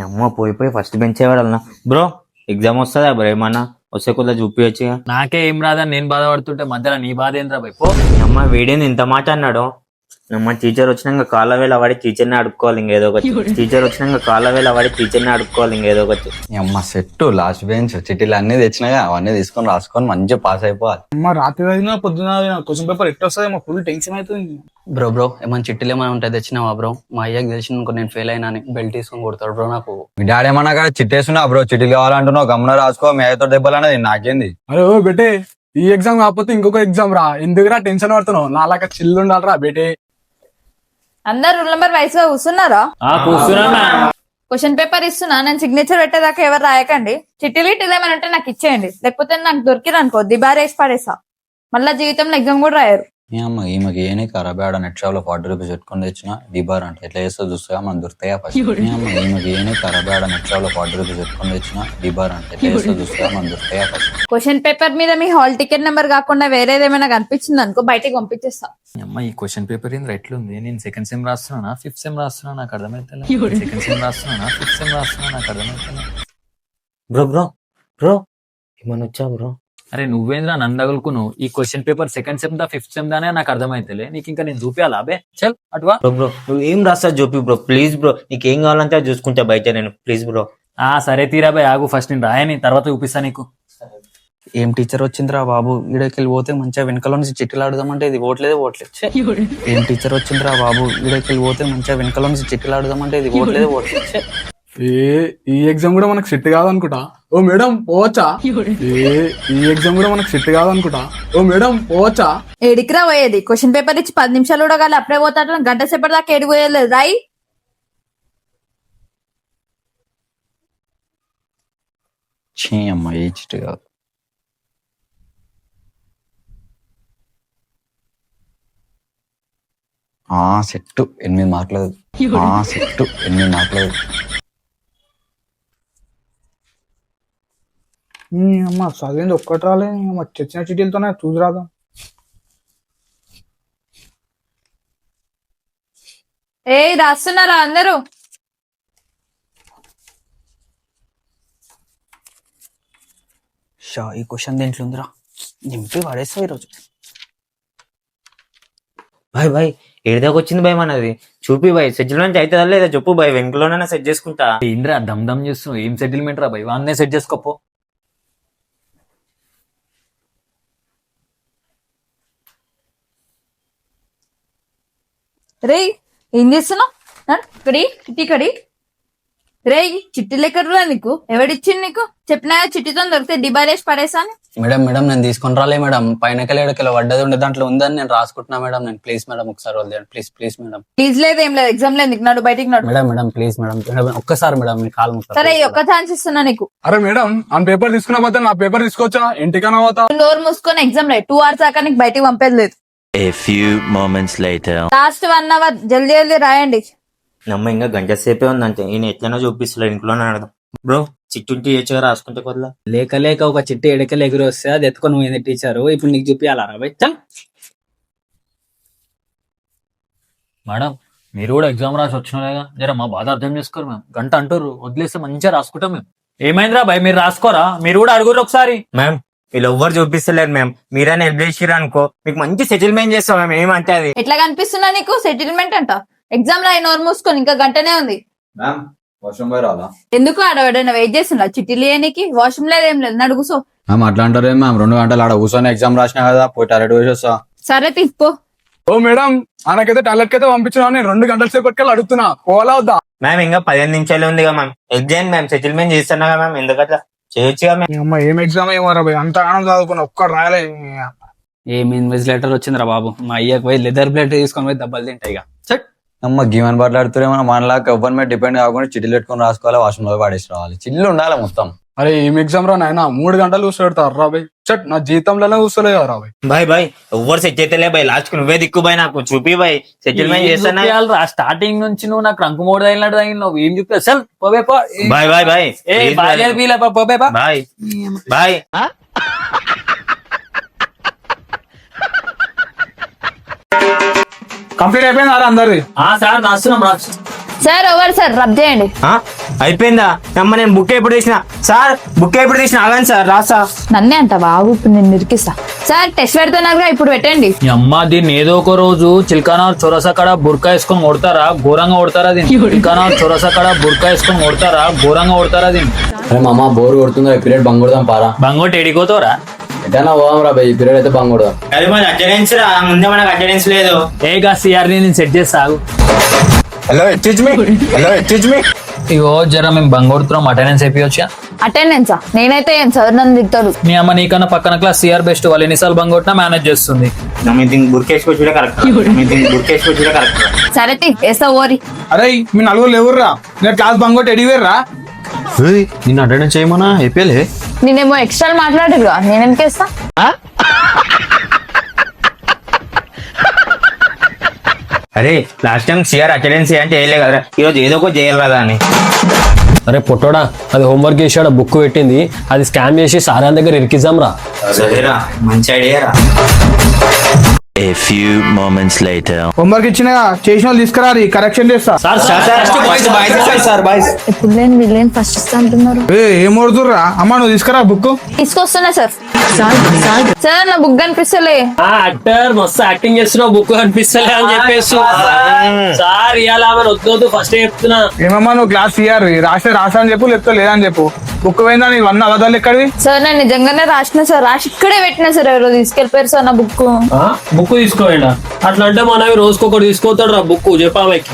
అమ్మ పోయి first bench వాడాలన్నా. Bro exam వస్తుందా బ్రో? ఏమన్నా వస్తే కొద్దిగా చూపించచ్చు. నాకే ఏం రాదని నేను బాధపడుతుంటే మధ్యలో నీ బాధ ఏంద్రా భయ్? పో. అమ్మ వీడేంది ఇంత మాట అన్నాడు? అమ్మ టీచర్ వచ్చినాక కాళ్ళ వేళ వాడి టీచర్ని అడుక్కోవాలి ఇంకేదో ఒకటి. టీచర్ వచ్చినాక కాళ్ళ వేళ వాడి టీచర్ని అడుక్కోవాలి ఇంకేదో ఒకటి. అమ్మ సెట్ లాస్ట్ బెంచ్ చిట్టీలు అన్ని తెచ్చినాగా అవన్నీ తీసుకొని రాసుకొని మంచిగా పాస్ అయిపోవాలి. అమ్మ రాత్రి చదివినా పొద్దున క్వశ్చన్ పేపర్ ఎట్లా వస్తుంది? మా ఫుల్ టెన్షన్ అవుతుంది. బ్రో ఏమైనా చిట్టీలు ఏమైనా ఉంటాయి తెచ్చినావా బ్రో? మా అయ్యకి తెలిసిన నేను ఫెయిల్ అయినా బెల్ట్ తీసుకొని కొడతాడు బ్రో నాకు. మీ డాడీ ఏమన్నా కదా చిట్టేస్తున్నా బ్రో, చిట్టీలు కావాలంటున్నావు గమన రాసుకో, మీ అయ్యతో దెబ్బలు అనేది నాకేంది? అరే ఓ బేటే, ఈ ఎగ్జామ్ కాకపోతే ఇంకొక ఎగ్జామ్ రా, ఎందుకురా టెన్షన్ పడుతున్నావు? నాలాగా చిల్లు ఉండాలరా బేటే. అందరు రూల్ నెంబర్ వైస్ గా కూర్చున్నారా? క్వశ్చన్ పేపర్ ఇస్తున్నా, నేను సిగ్నేచర్ పెట్టేదాకా ఎవరు రాయకండి. చిట్టీలు ఏమైనా ఉంటే నాకు ఇచ్చేయండి, లేకపోతే నాకు దొరికిరనుకో దిబారేసి పడేసా. మళ్ళా జీవితంలో ఎగ్జామ్ కూడా రాయరు. అమ్మ ఈమెకి ఏనే ఖరాబ్ ఆడ నెట్ షాప్ లో 40 రూపీస్ పెట్టుకుని తెచ్చిన డిబార్ అంటే ఎట్లా చేస్తా చూస్తా మనం దొరుకుతాయా ఫస్ట్. అమ్మ ఈమెకి ఏనే ఖరాబ్ ఆడ నెట్ షాప్ లో 40 రూపీస్ పెట్టుకుని తెచ్చిన డిబార్ అంటే ఎట్లా చేస్తా చూస్తా మనం దొరుకుతాయా ఫస్ట్. క్వశ్చన్ పేపర్ మీద మీ హాల్ టికెట్ నెంబర్ కాకుండా వేరేదేమైనా కనిపించింది అనుకో బయటికి పంపించేస్తా. అమ్మ ఈ క్వశ్చన్ పేపర్ ఏంద్రా ఎట్లుంది? నేను సెకండ్ సెమ్ రాస్తున్నా, 5th సెమ్ రాస్తున్నా, నాకు అర్థమైతే. సెకండ్ సెమ్ రాస్తున్నా, 5th సెమ్ రాస్తున్నా, నాకు అర్థమైతే. బ్రో బ్రో బ్రో ఏమన్నా వచ్చా బ్రో? అరే నువ్వేంద్రా నన్ను తగులుకును? ఈ క్వశ్చన్ పేపర్ సెకండ్ సెమ్ దా 5th సెమ్ దానే నాకు అర్థమైతేలే. నీకు ఇంకా నేను చూపించాలా అబే? చల్ అటువా. బ్రో బ్రో నువ్వు ఏం రాస్తా చూపి బ్రో ప్లీజ్ బ్రో, నీకేం కావాలంటే అది చూసుకుంటా బయట నేను, ప్లీజ్ బ్రో. సరే తీరా బాయ్, ఆగు ఫస్ట్ నేను రాయని తర్వాత చూపిస్తా నీకు. ఏం టీచర్ వచ్చిందిరా బాబు? ఈడకి వెళ్ళి పోతే మంచిగా వెనకలో నుంచి చిట్టీలు ఆడదామంటే ఇది ఓట్లేదు. ఏం టీచర్ వచ్చిందిరా బాబు? ఈడకి వెళ్ళి పోతే మంచిగా వెనకలో నుంచి చిట్టీలు ఆడదామంటే ఇది ఓట్లేదు. ఈ ఎగ్జామ్ కూడా మనకు సెట్ కాదనుకుంటా. ఓ మేడం పోవచ్చా? ఈ ఎగ్జామ్ కూడా మనకు సెట్ కాదనుకుంటా. ఓ మేడం పోవచ్చా? ఏడికిరా పోయేది? క్వశ్చన్ పేపర్ ఇచ్చి 10 నిమిషాలు కూడా కాదు, అప్పుడే పోతాడు. గంట సేపటి దాకా ఏడికి పోయలేదు రాయి. అమ్మ ఏ చిట్టు కాదు. సెట్ 8 మార్కులు. సెట్ 8 మార్కులు. అమ్మ చదివింది ఒక్కటి రాలే, చచ్చిన చిటీలతోనే చూసి రాదా? రాస్తున్నారా అందరూ? ఈ క్వశ్చన్ దేంట్లో ఉందిరా? నింపి పడేస్తావు ఈరోజు. బాయ్ బాయ్ ఏదాకా వచ్చింది భయ్ మనది? చూపి బాయ్, సెటిల్మెంట్ అవుతుందా లేదా చెప్పు బాయ్, వెంకలోనే సెట్ చేసుకుంటా. ఏంద్రా దమ్ దమ్ చేస్తున్నావు? ఏం సెటిల్మెంట్ రా భయ్? వాన్నే సెట్ చేసుకోపో. రేయ్ ఏం చేస్తున్నావు? చిట్టి కడి రేయ్, చిట్టి లెక్కరురా నీకు ఎవడిచ్చింది? నీకు చెప్పినా చిట్టితో దొరికితే డిబారేసి పడేసాను. మేడం నేను తీసుకొని రాలే మేడం. పైనకెళ్ళి ఎడకెళ్ళి వడ్డది ఉండే దాంట్లో ఉందని నేను రాసుకుంటున్నా మేడం. నేను ప్లీజ్ మేడం ఒకసారి వదిలేండి ప్లీజ్ మేడం. ప్లీజ్ లేదు ఏం లేదు, ఎగ్జామ్ లేదు నీకు, నాడు బయటికి నాడు. మేడం ప్లీజ్ మేడం ఒక్కసారి మేడం మీ కాల్ ముక్తా. సరే ఒక్క ఛాన్స్ ఇస్తున్నా నీకు. అరే మేడం ఆ పేపర్ తీసుకున్నా పోతే నా పేపర్ తీసుకోవచ్చా? ఇంటికన్నా పోతా. నోరు మూసుకొని ఎగ్జామ్ లేదు, 2 hours దాకా నీకు బయటికి పంపేది లేదు. A few moments later. Last 1 hour జల్దీ రాయండి. నమ్మ ఇంకా గంట సేపే ఉందంటే ఈయన ఎట్లైనా చూపిస్తలే, ఇంట్లోనే ఆడదాం. బ్రో చిట్టుంటి ఏచుగా రాసుకుంటే కొద్దిగా. లేక ఒక చిట్టి ఎడకెళ్ళి ఎగురు వస్తే అది ఎత్తుకొని పోయింది టీచరు. ఇప్పుడు నీకు చూపియాలా రాబాయ్? చల్. మేడం మీరు కూడా ఎగ్జామ్ రాసి వచ్చినలేగా, జర మా బాధ అర్థం చేసుకోరు. మేము గంట అంటారు వదిలేస్తే మంచిగా రాసుకుంటాం. మేము ఏమైందిరా భయ్? మీరు రాసుకోరా? మీరు కూడా అడుగురు ఒకసారి. మ్యామ్ వీళ్ళు ఎవ్వరు చూపిస్తలేరు మ్యామ్, మీరైనా హెల్ప్ చేసిరా అనుకో మీకు మంచి సెటిల్మెంట్ చేస్తాం మ్యామ్. ఏమంటే అది ఎట్లా కనిపిస్తున్నా నీకు సెటిల్మెంట్ అంట? ఎగ్జామ్ రాయి, నోరు మూసుకొని, ఇంకా గంటనే ఉంది. ఎందుకు ఆడవాడైనా వెయిట్ చేస్తున్నా చిట్టీలు వేయడానికి? వాష్రూమ్ లేదు ఏం లేదు, నడుగుసో. మ్యామ్ అట్లా అంటారు మ్యామ్, 2 గంటలు ఆడ కూర్చొని ఎగ్జామ్ రాసినా కదా, పోయి టాయిలెట్ వేసి వస్తా. సరే తీసుకో. ఓ మేడం ఆయనకైతే టాయిలెట్ కైతే పంపించిన, నేను 2 గంటల సేపటికెళ్ళి అడుగుతున్నా, పోలా వద్దా? మ్యామ్ ఇంకా 15 నిమిషాలు ఉంది కదా మ్యామ్, ఎగ్జామ్ మ్యామ్ సెటిల్మెంట్ చేస్తున్నా కదా మ్యామ్, ఎందుకట్లా చేయొచ్చుగా మ్యామ్. అమ్మ ఏం ఎగ్జామ్ ఏమో రా భయ్, అంత ఆనందం చదువుకున్నా ఒక్కడు రాయలే. ఏం ఇన్విజిలేటర్ వచ్చిందిరా బాబు? మా అయ్యకి పోయి లెదర్ ప్లేట్ తీసుకొని పోయి దెబ్బలు తింటాయి. అమ్మ గీవెన్ మాట్లాడుతున్నా మనలాగా ఎవరి మీద డిపెండ్ కాకుండా చిట్టీలు పెట్టుకొని రాసుకోవాలి, వాష్రూమ్ లో పడేసి రావాలి. చిల్లు ఉండాలి మొత్తం. అరే ఏం ఎగ్జామ్ రా నాయన, 3 గంటలు కూర్చోబెడతారు రా భయ్. చట్ నా జీతంలోనే కూర్చోలే రా భయ్. బాయ్ బాయ్ ఎవ్వరు సెట్ అయితే బాయ్, లాస్ట్ నువ్వే దిక్కు బాయ్, నాకు చూపి బాయ్ సెటిల్మెంట్ చేస్తానా. స్టార్టింగ్ నుంచి నువ్వు నాకు రంకు మోడు తగిలినట్టు తగిలినావు. ఏం చెప్పి అసలు పోవే పో. Bye bye bye bye bye. Complete అయిపోయింది అందరిది? సార్ రాస్తున్నాం. సార్ ఓవర్ సార్ రబ్ చేయండి. అయిపోయిందా అమ్మ నేను బుక్ ఎప్పుడు తీసిన సార్ బుక్ ఎప్పుడు తీసిన ఆగండి సార్ రాసా నన్నే అంట బాబు ఇప్పుడు నేను నిరికిస్తా సార్ టెస్ట్ పెడుతున్నారుగా ఇప్పుడు పెట్టండి ఈ అమ్మ దీన్ని ఏదో ఒక రోజు చిల్కానా చొరస కడ బుర్కా వేసుకొని కొడతారా ఘోరంగా కొడతారా దీన్ని చిల్కానా చొరస కడ బుర్కా వేసుకొని కొడతారా ఘోరంగా కొడతారా దీన్ని అరే మామ బోర్ కొడుతుందా ఈ పీరియడ్ బంగ్ కొడదాం పారా బంగోటి ఎడికోతారా ఎటైనా పోదాం రా ఈ పీరియడ్ అయితే బంగ్ కొడదాం అది మన అటెండెన్స్ రా ముందే మనకు అటెండెన్స్ లేదు ఏగా సిఆర్ని నేను సెట్ చేస్తాగు హలో ఎక్స్క్యూజ్ మీ ఇగో జర మేము బంగ్ కొడుతున్నాం అటెండెన్స్ అయిపోయొచ్చా అటెండెన్సా నేనైతే ఏం సార్ నన్ను తిడతాడు నీ అమ్మ నీకన్నా పక్కన క్లాస్ సిఆర్ బెస్ట్ వాళ్ళు ఎన్నిసార్లు బంగ్ కొట్టినా మేనేజ్ చేస్తుంది దీనికి బుర్కేసుకోవచ్చు కరెక్ట్ దీనికి బుర్కేసుకోవచ్చు కరెక్ట్ సరే వేస్తా ఓరి అరే మీ నలుగురు ఎవరురా నేను క్లాస్ బంగొట్టి ఎడివేర్రా నిన్ను అటెండెన్స్ చేయమన్నా అయిపోయలే నేనేమో ఎక్స్ట్రా మాట్లాడరుగా నేనెందుకు వేస్తా అరే లాస్ట్ టైం సిఆర్ అటెండెన్స్ అంటే చేయలే కదరా ఈరోజు ఏదో ఒకటి చేయాలి కదా అని అరే పొట్టోడా అది హోంవర్క్ చేసాడు బుక్ పెట్టింది అది స్కాన్ చేసి సారా దగ్గర ఇరికిద్దాం రా సరేరా మంచి ఐడియా రా A few moments later. Homework ఇచ్చిన చేసిన వాళ్ళు తీసుకురాలి కరెక్షన్ చేస్తా ఎప్పుడు లేని వీళ్ళేం ఫస్ట్ ఇస్తా అంటున్నారు ఏం కొడుతుర్రా అమ్మ నువ్వు తీసుకురా బుక్ తీసుకొస్తున్నా సార్ సార్ నా బుక్ కనిపిస్తలే యాక్టర్ మస్తు యాక్టింగ్ చేస్తున్నావు బుక్ కనిపిస్తలే అని చెప్పేసి సార్ ఇవాళ ఆమెను వద్దు ఫస్ట్ చెప్తున్నా ఏమమ్మా నువ్వు క్లాస్ ఇయ్యారు రాసా అని చెప్పు లేకపోతే లేదని చెప్పు బుక్ పోయిందా నీకు అన్న అబద్ధాలు ఎక్కడివి సార్ నేను నిజంగానే రాసిన సార్ రాసి ఇక్కడే పెట్టినా సార్ ఎవరో తీసుకెళ్ళిపోయారు సార్ నా బుక్ బుక్ తీసుకోండి అట్లా అంటే మనవి రోజుకొకటి తీసుకోతాడు రా బుక్ చెప్పామెకి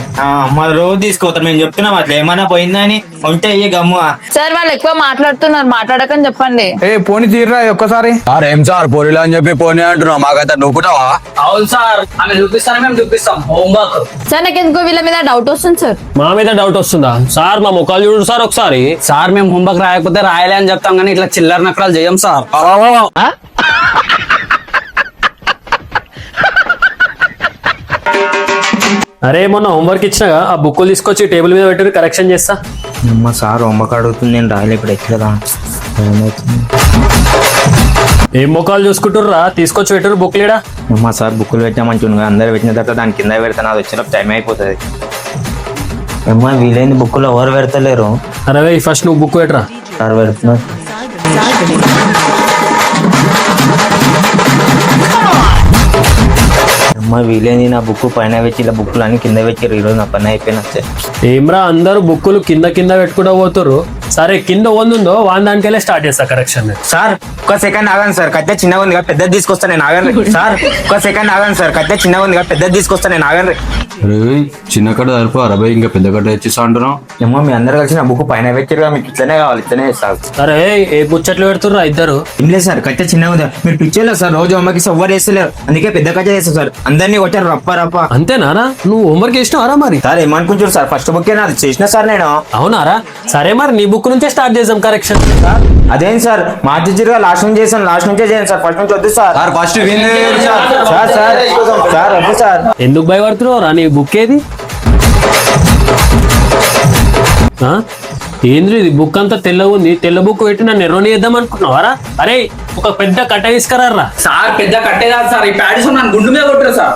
మన రోజు తీసుకోతాం మేము చెప్తున్నాం అట్లా ఏమైనా పోయిందని ఉంటే అయ్యే గమ్ము సార్ వాళ్ళు ఎక్కువ మాట్లాడుతున్నారు మాట్లాడకని చెప్పండి ఏ పోనీ తీర్రా ఒక్కసారి సార్ ఏం సార్ పోనీలా అని చెప్పి పోనీ అంటున్నావు మాకైతే నువ్వుకుంటావా అవును సార్ ఆమె చూపిస్తాను మేము చూపిస్తాం హోంవర్క్ సార్ నాకు ఎందుకో వీళ్ళ మీద డౌట్ వస్తుంది సార్ మా మీద డౌట్ వస్తుందా సార్ మా ముఖాలు చూడు సార్ ఒకసారి సార్ మేము హోంవర్క్ రాయకపోతే రాయలే అని చెప్తాం కానీ ఇట్లా చిల్లర నకరాలు చేయం సార్ అరే మొన్న హోంవర్క్ ఇచ్చినాగా ఆ బుక్కులు తీసుకొచ్చి టేబుల్ మీద పెట్టి కరెక్షన్ చేస్తా మా సార్ హోంవర్క్ అడుగుతుంది నేను రాయలే ఇప్పుడు ఎట్లా ఏం ముఖాలు చూసుకుంటుర్రా తీసుకొచ్చి పెట్టరు బుక్ లేడా మా సార్ బుక్కులు పెట్టినా మంచిగా అందరు పెట్టిన తర్వాత దాని కింద పెడతాను అది వచ్చినప్పుడు టైం అయిపోతుంది అమ్మా వీలైంది బుక్కులు ఎవరు పెడతలేరు అరే ఫస్ట్ నువ్వు బుక్ పెట్టరా సార్ పెడుతున్నారు అమ్మా వీలైంది నా బుక్ పైన పెట్టి ఇలా బుక్కులు అన్ని కింద పెట్టారు ఈరోజు నా పని అయిపోయినా ఏమ్రా అందరూ బుక్కులు కింద కింద పెట్టుకుంటూ పోతుర్రు సరే కింద ఉందో వాన్ దానికెళ్ళే స్టార్ట్ చేస్తా కరెక్షన్ సార్ ఒక సెకండ్ ఆగండి సార్ కత్తే చిన్నగా ఉంది కదా పెద్దది తీసుకొస్తా నేను ఆగండి సార్ ఒక సెకండ్ ఆగండి సార్ కత్తే చిన్నగా ఉంది కదా పెద్దది తీసుకొస్తా నేను ఆగండి చిన్న కట్ట సరిపో అరవై ఇంకా పెద్ద కట్ట తెచ్చిస్తా అంటున్నావు ఏమో మీ అందరు కలిసి నా బుక్ పైన పెట్టారు మీకు ఇట్లనే కావాలి ఇట్లనే సార్ అరే ఏ ముచ్చట్లు పెడుతుర్రా ఇద్దరు ఏం లేదు సార్ కట్టే చిన్నగా ఉంది మీరు పిక్చర్లో సార్ రోజు అమ్మకి ఎవ్వరు వేస్తలేరు అందుకే పెద్ద కట్ట చేస్తారు సార్ అందరినీ కొట్టారు రప్ప రప్ప అంతేనారా నువ్వు హోంవర్క్ చేసినావారా మరి సార్ ఏమనుకుంటారు సార్ ఫస్ట్ బుక్ నాది చేసిన సార్ నేను అవునారా సరే మరి నీ బుక్ నుంచే స్టార్ట్ చేద్దాం కరెక్షన్ అదేం సార్ మా టీచర్గా లాస్ట్ నుంచి చేశాను లాస్ట్ నుంచే చేయండి సార్ ఫస్ట్ నుంచి వద్దు sir sir first sir sir sir వద్దు సార్ ఎందుకు భయపడుతున్నావురా నీ బుక్ ఏది ఆ? ఏంద్రి ఇది బుక్ అంతా తెల్లగా ఉంది తెల్ల బుక్ పెట్టి నన్ను ఎర్రని చేద్దాం అనుకున్నావారా అరే ఒక పెద్ద కట్ట తీసుకురారా సార్ పెద్ద కట్టే కాదు సార్ ఈ ప్యాడిస్ నన్ను గుండు మీద కొట్టారు సార్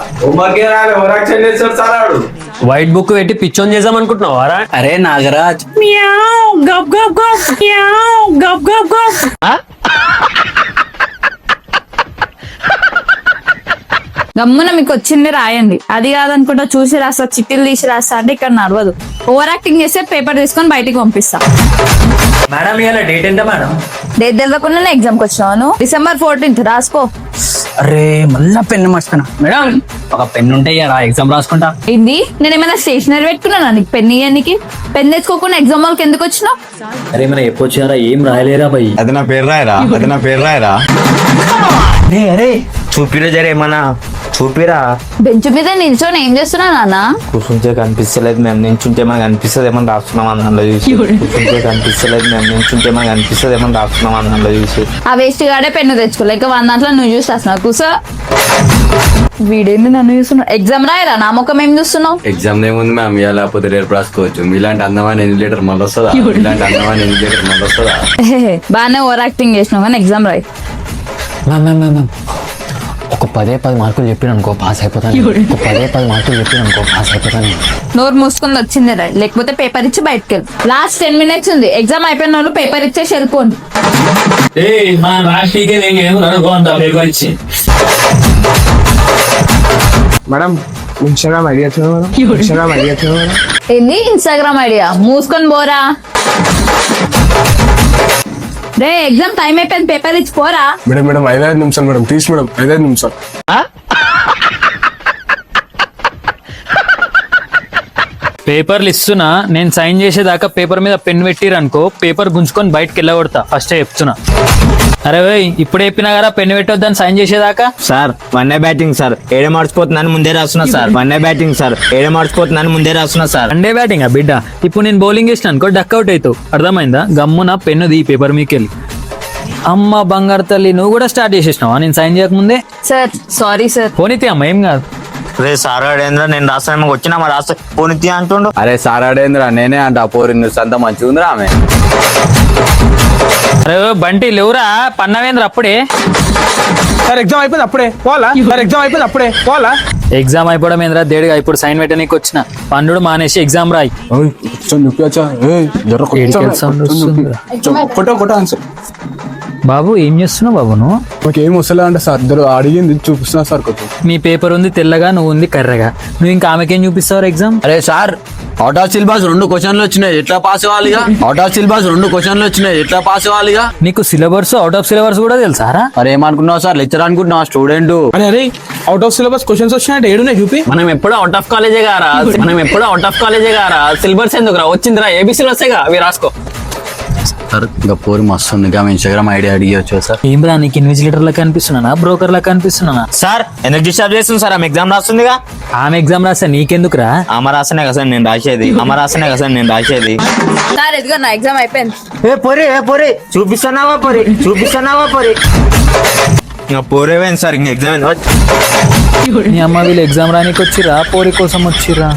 వైట్ బుక్ పెట్టి పిచ్చోన్ చేద్దాం అనుకుంటున్నావారా అరే నాగరాజ్ గమ్మున మీకు వచ్చింది రాయండి అది కాదనుకుంటా చూసి రాస్తా చిట్టీలు తీసి రాస్తా అంటే ఇక్కడ నడవదు ఓవర్ యాక్టింగ్ చేస్తే పేపర్ తీసుకొని బయటికి పంపిస్తా మేడం ఇవాళ డేట్ ఎంత మేడం డేట్ తెలియకుండానే ఎగ్జామ్కి వచ్చినాను December 14th రాసుకో అరే మళ్ళా పెన్ను మర్చిపోయినా మేడం ఒక పెన్ను ఉంటే రా ఎగ్జామ్ రాసుకుంటా ఏంది నేను ఏమైనా స్టేషనరీ పెట్టుకున్నానా నీకు పెన్ ఇయ్యడానికి పెన్ తెచ్చుకోకుండా ఎగ్జామ్ వాళ్ళకి ఎందుకు వచ్చినావు అరే మన ఎప్పుడు వచ్చారా ఏం రాయలేరా భయ్ అది నా పేరు రాయరా అరే అరే చూపిరా జరే ఏమన్నా చూపిరా బెంచ్ మీద నిల్చొని ఏం చేస్తున్నా నాన్న కూర్చుంటే కనిపిస్తలేదు మేము నించుంటే మనకు అనిపిస్తుంది ఏమని రాస్తున్నాం అని దాంట్లో చూసి కూర్చుంటే కనిపిస్తలేదు మేము నించుంటే మనకు అనిపిస్తుంది ఏమని రాస్తున్నాం అని దాంట్లో చూసి ఆ వేస్ట్ గాడే పెన్ను తెచ్చుకోలే ఇంకా 1 దాంట్లో నువ్వు చూసి రాస్తున్నావు కూసో వీడేంది నన్ను చూస్తున్నావు ఎగ్జామ్ రాయరా నా ముఖం ఏం చూస్తున్నావు ఎగ్జామ్ ఏముంది మ్యామ్ ఇలా లేకపోతే రేపు రాసుకోవచ్చు మీలాంటి అందమైన ఎన్నిలేటర్ మళ్ళీ వస్తుందా బాగానే ఓవర్ యాక్టింగ్ చేసినావు కానీ ఎగ్జామ్ రాయి ఒక 10 మార్కులు చెప్పిన అనుకో పాస్ అయిపోతాను. ఒక 10 మార్కులు చెప్పిన అనుకో పాస్ అయిపోతాను. నోరు మూసుకొని వచ్చింది రా, లేకపోతే పేపర్ ఇచ్చి బయటకు వెళ్ళి. లాస్ట్ 10 minutes ఉంది, ఎగ్జామ్ అయిపోయిన వాళ్ళు పేపర్ ఇచ్చేసి వెళ్ళిపోండి. మన రాష్ట్రీకే పేపర్ ఇచ్చి మేడం ఇన్స్టాగ్రామ్ ఐడియా మేడం. ఏంది ఇన్స్టాగ్రామ్ ఐడియా? మూసుకొని పోరా. రే ఎగ్జామ్ టైం అయిపోయింది, పేపర్ ఇచ్చి పోరా. మేడం 5 నిమిషాలు మేడం, ప్లీజ్ మేడం 5 నిమిషాలు. పేపర్లు ఇస్తున్నా, నేను సైన్ చేసేదాకా పేపర్ మీద పెన్ పెట్టిరు అనుకో పేపర్ గుంజుకొని బయటకు వెళ్ళగొడతా. ఫస్ట్ చెప్తున్నా. అరే వేయ్, ఇప్పుడు చెప్పినా కదా పెన్ పెట్టొద్దని సైన్ చేసేదాకా. సార్ 1 బ్యాటింగ్ సార్, ఏడే మార్చిపోతుందని ముందే రాస్తున్నా సార్. 1 బ్యాటింగ్ సార్, ఏడే మార్చిపోతుందని ముందే రాస్తున్నా సార్. అండే బ్యాటింగ్ బిడ్డ. ఇప్పుడు నేను బౌలింగ్ చేసిన అనుకో డక్అవుట్ అవుతావు, అర్థమైందా? గమ్మున పెన్ను దీ పేపర్ మీకెళ్ళి. అమ్మ బంగారు తల్లి, నువ్వు కూడా స్టార్ట్ చేసేసినావా నేను సైన్ చేయకముందే? Sir sorry sir. పోనీతే అమ్మ, ఏం కాదు. రే సార్ అడేంద్ర, నేను రాస్తాను వచ్చినా మా రాస్తా పోనితి అంటుండు. అరే సార్ అడేంద్రా, నేనే అంట పోరి అంత మంచిగా ఉందిరా ఆమె. అరే బంటి లేవురా, పన్నవేంద్ర అప్పుడే. సార్ ఎగ్జామ్ అయిపోయింది అప్పుడే పోవాలా. ఎగ్జామ్ అయిపోవడం ఏంద్రా దేడిగా, ఇప్పుడు సైన్ పెట్టనీకి వచ్చిన. పండుడు మానేసి ఎగ్జామ్ రాయి. కొట్ట ఆన్సర్. బాబు ఏం చేస్తున్నావు బాబు నువ్వు? మాకేం వస్తలే అంటే సార్ ఇద్దరు అడిగింది చూపిస్తున్నా సార్ కొంచెం. మీ పేపర్ ఉంది తెల్లగా, నువ్వు ఉంది కర్రగా. నువ్వు ఇంకా ఆమెకేం చూపిస్తావు ఎగ్జామ్? అరే సార్, అవుట్ ఆఫ్ సిలబస్ 2 క్వశ్చన్లు వచ్చినాయి, ఎట్లా పాస్ అవ్వాలిగా? నీకు సిలబస్ అవుట్ ఆఫ్ సిలబస్ కూడా తెలుసారా? మరి ఏమనుకున్నావు సార్, లెక్చర్ అనుకుంటున్నావు స్టూడెంట్? అరే అవుట్ ఆఫ్ సిలబస్ క్వశ్చన్స్ వచ్చినాయంటే ఏడునే చూపి. మనం ఎప్పుడు అవుట్ ఆఫ్ కాలేజే గారా, సిలబస్ ఎందుకురా? వచ్చిందిరా, ఏబీసీలు వస్తాయిగా, అవి రాసుకో. సార్ ఇంకా పోరి మస్తు ఉంది, ఇన్స్టాగ్రామ్ ఐడియా అడిగచ్చు సార్. ఏం రా, నీకు ఇన్విజిలేటర్ లా కనిపిస్తున్నానా, బ్రోకర్ లా కనిపిస్తున్నానా? సార్ ఎందుకు డిస్టర్బ్ చేస్తుంది సార్? ఆమె ఎగ్జామ్ రాస్తుందిగా. ఆమె ఎగ్జామ్ రాస్తా నీకెందుకురా? ఆమె రాస్తేనే కదా సార్ నేను రాసేది. సార్ ఎదుగో నా ఎగ్జామ్ అయిపోయింది. ఏ పొరి చూపిస్తున్నావా పొరి. ఇంకా పోరేవేంది సార్, ఇంకా ఎగ్జామ్ నీ అమ్మ వీళ్ళు ఎగ్జామ్ రానికి వచ్చిరా, పోరి కోసం వచ్చిరా?